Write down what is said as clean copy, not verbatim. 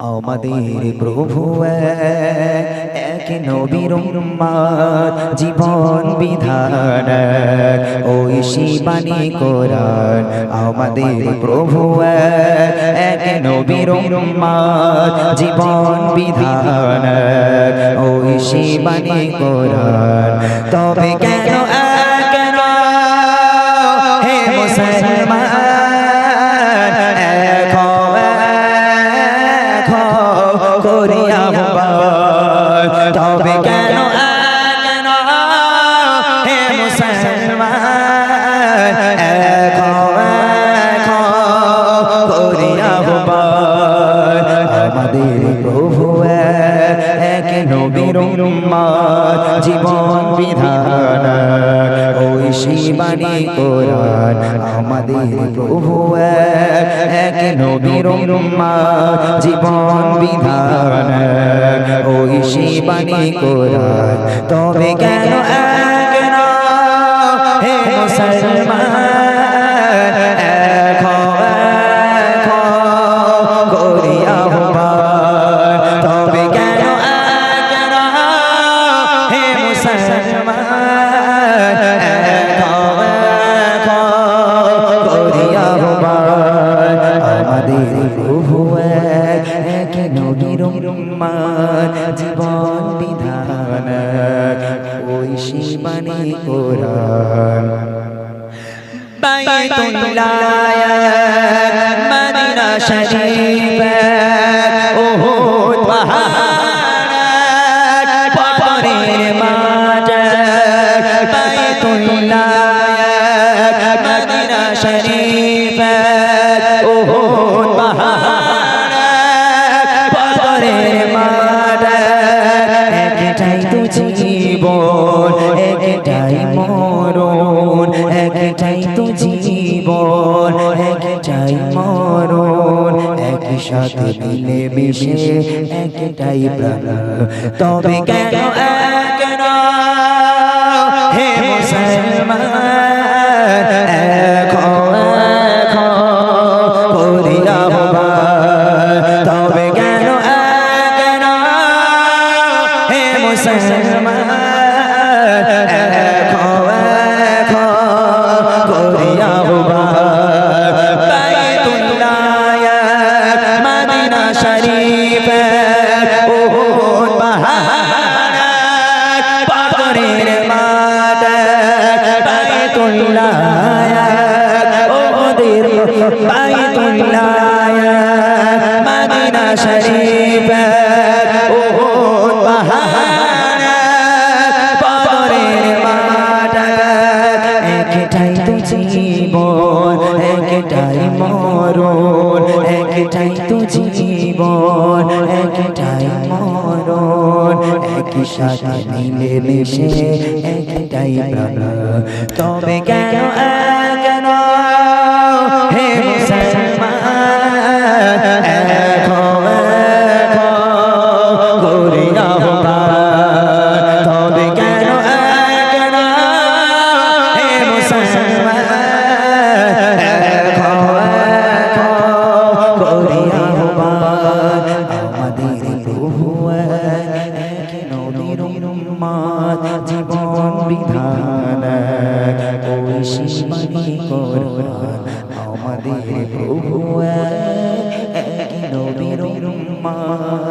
আমাদের প্রভু এক নবীর উম্মত জীবন বিধান ওই শিবানী কোরআন। আমাদের প্রভু এক নবীর উম্মত জীবন বিধান ওই শিবানী কোরআন। তবে কেন কেন হে মুসলমান তবে কেন কেন হে মুসলমান করিয়া আমাদের প্রভু এক নবীর উম্মত জীবন বিধান ওই শিবানী কোরআন। আমাদের প্রভু এক নবীর উম্মত জীবন বিধান ওই শিবানী কোরআন। তবে কেন কেন হে মুসলমান করিয়া তবে কেন কেন হে মুসলমান করিয়া আমাদের প্রভু এক নবীর উম্মত জীবন বিধান ওই শিবানী কোরআন। বাইতুল্লাহ মদিনা শরীফ উহুদ পাহাড় পাথরের মাঠ। বাইতুল্লাহ মদিনা শরীফ উহুদ পাহাড় পাথরের মাঠ। একটাই তো জীবন একটাই মরণ, একটাই তো জীবন একটাই মরণ। একই সাথে মিলে মিশে একটাই প্রাণ। তবে কেন কেন হে মুসলমান করিয়া তবে কেন কেন হে মুসলমান করিয়া বাইতুল্লাহ মদিনা শরীফ উহুদ পাহাড় পাথরের মাঠ। বাইতুল্লাহ উহুদের বাইতুল্লাহ মদিনা শরীফ উহুদ পাহাড় পাথরের মাঠ। একটাই তো জীবন একটাই মরণ, একটাই তো জীবন একটাই মরণ। একই সাথে মিলে মিশে একটাই প্রাণ। তবে কেন কেন হে মুসলমান করিয়া তবে কেন কেন হে মুসলমান করিয়া আমাদের প্রভু এক নবীর উম্মত জীবন বিধান ওই শিবানী কোরআন। আমাদের প্রভু এক নবীর উম্মত